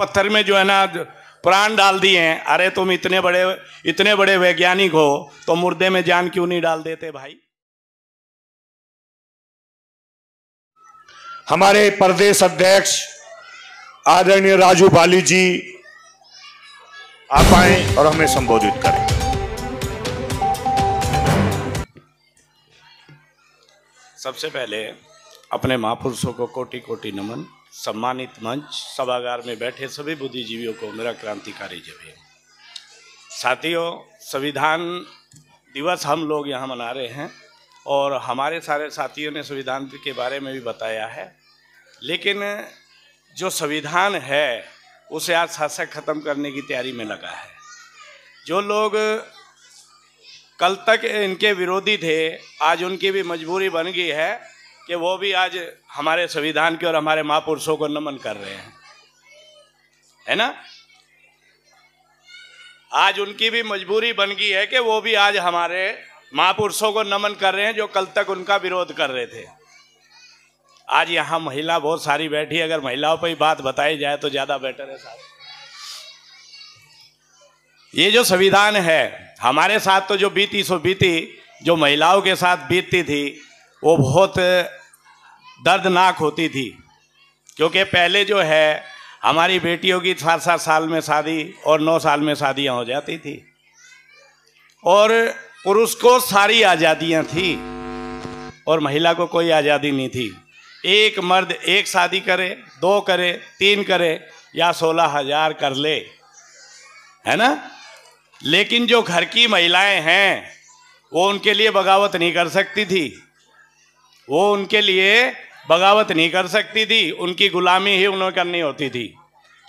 पत्थर में जो है ना प्राण डाल दिए हैं। अरे तुम इतने बड़े वैज्ञानिक हो तो मुर्दे में जान क्यों नहीं डाल देते भाई? हमारे प्रदेश अध्यक्ष आदरणीय राजू बाली जी आप आए और हमें संबोधित करें। सबसे पहले अपने महापुरुषों को कोटि कोटि नमन। सम्मानित मंच, सभागार में बैठे सभी बुद्धिजीवियों को मेरा क्रांतिकारी जय भीम। साथियों, संविधान दिवस हम लोग यहाँ मना रहे हैं और हमारे सारे साथियों ने संविधान के बारे में भी बताया है, लेकिन जो संविधान है उसे आज शासक खत्म करने की तैयारी में लगा है। जो लोग कल तक इनके विरोधी थे, आज उनकी भी मजबूरी बन गई है कि वो भी आज हमारे संविधान के और हमारे महापुरुषों को नमन कर रहे हैं, है ना। आज उनकी भी मजबूरी बन गई है कि वो भी आज हमारे महापुरुषों को नमन कर रहे हैं जो कल तक उनका विरोध कर रहे थे। आज यहाँ महिला बहुत सारी बैठी, अगर महिलाओं पर ही बात बताई जाए तो ज्यादा बेटर है साहब। ये जो संविधान है हमारे साथ तो जो बीती सो बीती, जो महिलाओं के साथ बीतती थी वो बहुत दर्दनाक होती थी, क्योंकि पहले जो है हमारी बेटियों की 7-7 साल में शादी और 9 साल में शादियां हो जाती थी और पुरुष को सारी आज़ादियां थी और महिला को कोई आज़ादी नहीं थी। एक मर्द एक शादी करे, 2 करे, 3 करे या 16,000 कर ले, है ना। लेकिन जो घर की महिलाएं हैं वो उनके लिए बगावत नहीं कर सकती थी, वो उनके लिए बगावत नहीं कर सकती थी, उनकी गुलामी ही उन्हें करनी होती थी।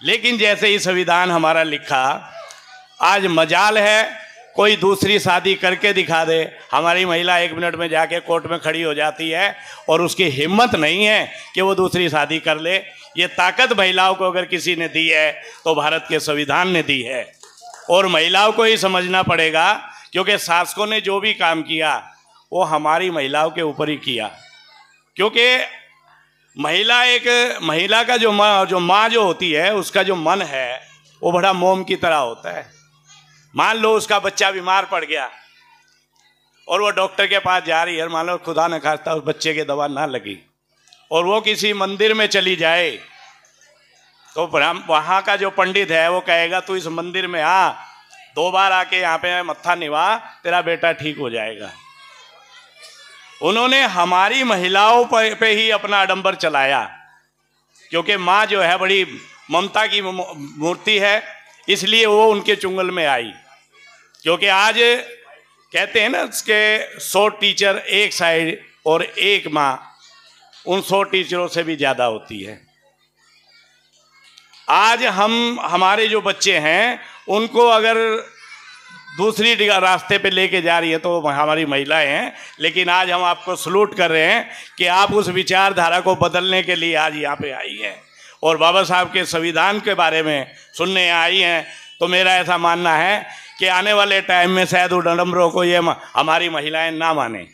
लेकिन जैसे ही संविधान हमारा लिखा, आज मजाल है कोई दूसरी शादी करके दिखा दे, हमारी महिला 1 मिनट में जाके कोर्ट में खड़ी हो जाती है और उसकी हिम्मत नहीं है कि वो दूसरी शादी कर ले। ये ताकत महिलाओं को अगर किसी ने दी है तो भारत के संविधान ने दी है और महिलाओं को ही समझना पड़ेगा, क्योंकि शासकों ने जो भी काम किया वो हमारी महिलाओं के ऊपर ही किया। क्योंकि महिला का जो माँ जो होती है उसका जो मन है वो बड़ा मोम की तरह होता है। मान लो उसका बच्चा बीमार पड़ गया और वो डॉक्टर के पास जा रही है, मान लो खुदा न खास्ता उस बच्चे की दवा ना लगी और वो किसी मंदिर में चली जाए तो वहाँ का जो पंडित है वो कहेगा तू इस मंदिर में आ, 2 बार आके यहाँ पे मत्था निभा, तेरा बेटा ठीक हो जाएगा। उन्होंने हमारी महिलाओं पे ही अपना आडंबर चलाया, क्योंकि माँ जो है बड़ी ममता की मूर्ति है, इसलिए वो उनके चुंगल में आई। क्योंकि आज कहते हैं ना उसके 100 टीचर एक साइड और एक माँ उन 100 टीचरों से भी ज्यादा होती है। आज हमारे जो बच्चे हैं उनको अगर दूसरी रास्ते पे लेके जा रही है तो हमारी महिलाएं हैं, लेकिन आज हम आपको सलूट कर रहे हैं कि आप उस विचारधारा को बदलने के लिए आज यहाँ पे आई हैं और बाबा साहब के संविधान के बारे में सुनने आई हैं। तो मेरा ऐसा मानना है कि आने वाले टाइम में शायद उडंबरों को ये हमारी महिलाएं ना माने,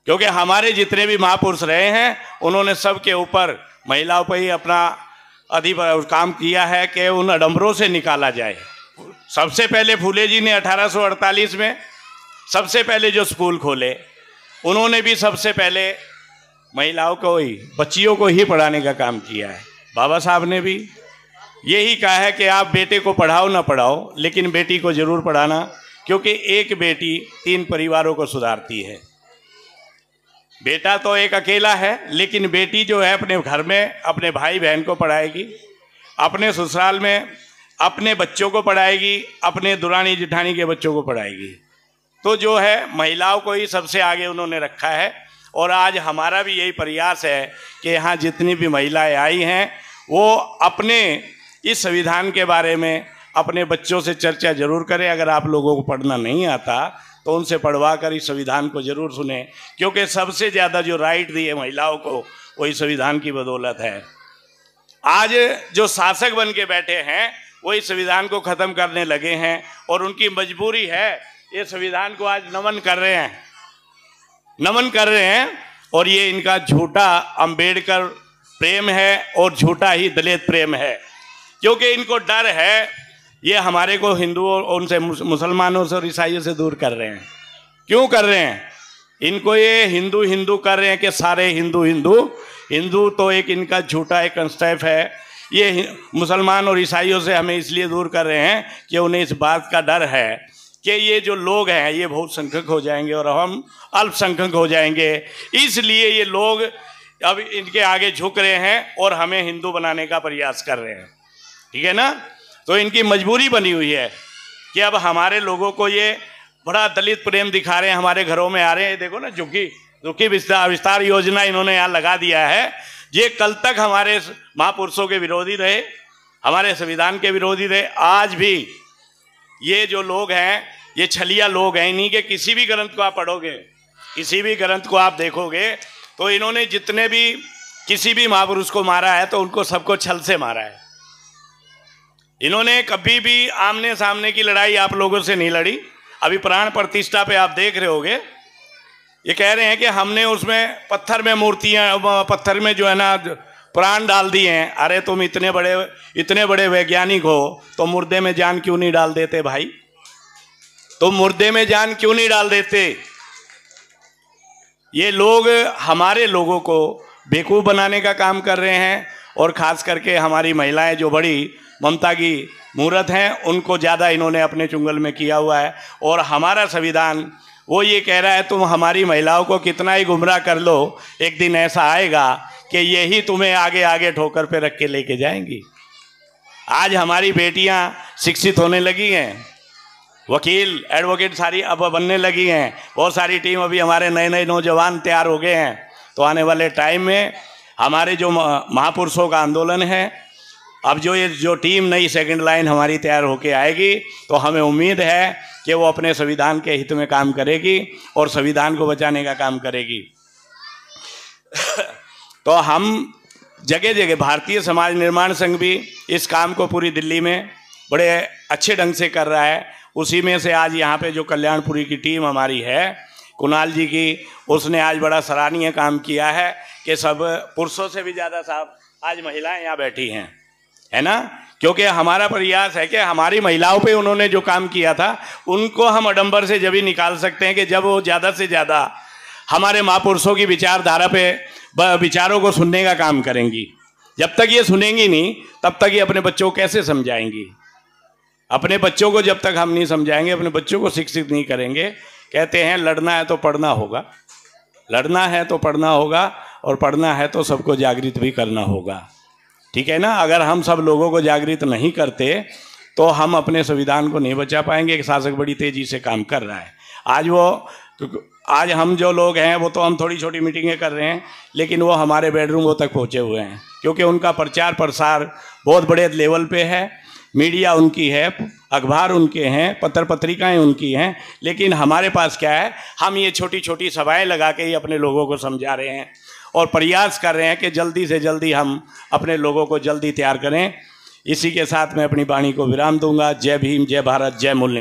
क्योंकि हमारे जितने भी महापुरुष रहे हैं उन्होंने सबके ऊपर महिलाओं पर ही अपना काम किया है कि उन आडंबरों से निकाला जाए। सबसे पहले फूले जी ने 1848 में सबसे पहले जो स्कूल खोले, उन्होंने भी सबसे पहले महिलाओं को ही, बच्चियों को ही पढ़ाने का काम किया है। बाबा साहब ने भी यही कहा है कि आप बेटे को पढ़ाओ ना पढ़ाओ, लेकिन बेटी को जरूर पढ़ाना, क्योंकि एक बेटी 3 परिवारों को सुधारती है। बेटा तो एक अकेला है, लेकिन बेटी जो है अपने घर में अपने भाई बहन को पढ़ाएगी, अपने ससुराल में अपने बच्चों को पढ़ाएगी, अपने दुरानी जिठानी के बच्चों को पढ़ाएगी। तो जो है महिलाओं को ही सबसे आगे उन्होंने रखा है और आज हमारा भी यही प्रयास है कि यहाँ जितनी भी महिलाएं आई हैं वो अपने इस संविधान के बारे में अपने बच्चों से चर्चा जरूर करें। अगर आप लोगों को पढ़ना नहीं आता तो उनसे पढ़वा कर इस संविधान को जरूर सुने, क्योंकि सबसे ज़्यादा जो राइट दिए महिलाओं को वही संविधान की बदौलत है। आज जो शासक बन के बैठे हैं वही संविधान को ख़त्म करने लगे हैं और उनकी मजबूरी है, ये संविधान को आज नमन कर रहे हैं और ये इनका झूठा अंबेडकर प्रेम है और झूठा ही दलित प्रेम है। क्योंकि इनको डर है, ये हमारे को हिंदुओं उनसे मुसलमानों से और ईसाइयों से दूर कर रहे हैं। क्यों कर रहे हैं? इनको ये हिंदू हिंदू कर रहे हैं कि सारे हिंदू हिंदू हिंदू तो एक इनका झूठा एक कंसेप्ट है। ये मुसलमान और ईसाइयों से हमें इसलिए दूर कर रहे हैं कि उन्हें इस बात का डर है कि ये जो लोग हैं ये बहुत संख्यक हो जाएंगे और हम अल्पसंख्यक हो जाएंगे, इसलिए ये लोग अब इनके आगे झुक रहे हैं और हमें हिंदू बनाने का प्रयास कर रहे हैं। ठीक है ना? तो इनकी मजबूरी बनी हुई है कि अब हमारे लोगों को ये बड़ा दलित प्रेम दिखा रहे हैं, हमारे घरों में आ रहे हैं। देखो ना, झुग्गी विस्तार योजना इन्होंने यहाँ लगा दिया है। ये कल तक हमारे महापुरुषों के विरोधी रहे, हमारे संविधान के विरोधी रहे। आज भी ये जो लोग हैं ये छलिया लोग हैं। इन्हीं के किसी भी ग्रंथ को आप पढ़ोगे, किसी भी ग्रंथ को आप देखोगे तो इन्होंने जितने भी किसी भी महापुरुष को मारा है तो उनको सबको छल से मारा है। इन्होंने कभी भी आमने सामने की लड़ाई आप लोगों से नहीं लड़ी। अभी प्राण प्रतिष्ठा पे आप देख रहे होगे, ये कह रहे हैं कि हमने उसमें पत्थर में मूर्तियां, पत्थर में जो है ना प्राण डाल दिए हैं। अरे तुम इतने बड़े वैज्ञानिक हो तो मुर्दे में जान क्यों नहीं डाल देते भाई? तुम मुर्दे में जान क्यों नहीं डाल देते? ये लोग हमारे लोगों को बेवकूफ़ बनाने का काम कर रहे हैं और ख़ास करके हमारी महिलाएं जो बड़ी ममता की मूर्त हैं उनको ज़्यादा इन्होंने अपने चुंगल में किया हुआ है। और हमारा संविधान वो ये कह रहा है तुम हमारी महिलाओं को कितना ही गुमराह कर लो, एक दिन ऐसा आएगा कि यही तुम्हें आगे आगे ठोकर पे रख के लेके जाएंगी। आज हमारी बेटियां शिक्षित होने लगी हैं, वकील एडवोकेट सारी अब बनने लगी हैं। बहुत सारी टीम अभी हमारे नए नए नौजवान तैयार हो गए हैं। तो आने वाले टाइम में हमारे जो महापुरुषों का आंदोलन है, अब जो टीम नई सेकंड लाइन हमारी तैयार होके आएगी तो हमें उम्मीद है कि वो अपने संविधान के हित में काम करेगी और संविधान को बचाने का काम करेगी। तो हम जगह जगह भारतीय समाज निर्माण संघ भी इस काम को पूरी दिल्ली में बड़े अच्छे ढंग से कर रहा है। उसी में से आज यहाँ पे जो कल्याणपुरी की टीम हमारी है कुणाल जी की, उसने आज बड़ा सराहनीय काम किया है कि सब पुरुषों से भी ज़्यादा साहब आज महिलाएं यहाँ बैठी हैं, है ना? क्योंकि हमारा प्रयास है कि हमारी महिलाओं पे उन्होंने जो काम किया था उनको हम आडंबर से जब ही निकाल सकते हैं कि जब वो ज़्यादा से ज़्यादा हमारे महापुरुषों की विचारधारा पे विचारों को सुनने का काम करेंगी। जब तक ये सुनेंगी नहीं तब तक ये अपने बच्चों को कैसे समझाएंगी? अपने बच्चों को जब तक हम नहीं समझाएंगे, अपने बच्चों को शिक्षित नहीं करेंगे। कहते हैं लड़ना है तो पढ़ना होगा, लड़ना है तो पढ़ना होगा और पढ़ना है तो सबको जागृत भी करना होगा। ठीक है ना? अगर हम सब लोगों को जागृत नहीं करते तो हम अपने संविधान को नहीं बचा पाएंगे। कि शासक बड़ी तेजी से काम कर रहा है। आज हम जो लोग हैं वो तो हम थोड़ी छोटी मीटिंगें कर रहे हैं, लेकिन वो हमारे बेडरूमों तक पहुँचे हुए हैं क्योंकि उनका प्रचार प्रसार बहुत बड़े लेवल पे है। मीडिया उनकी है, अखबार उनके हैं, पत्र पत्रिकाएं उनकी हैं, लेकिन हमारे पास क्या है, हम ये छोटी छोटी सभाएं लगा के ही अपने लोगों को समझा रहे हैं और प्रयास कर रहे हैं कि जल्दी से जल्दी हम अपने लोगों को जल्दी तैयार करें। इसी के साथ मैं अपनी वाणी को विराम दूंगा। जय भीम, जय भारत, जय मूल्य।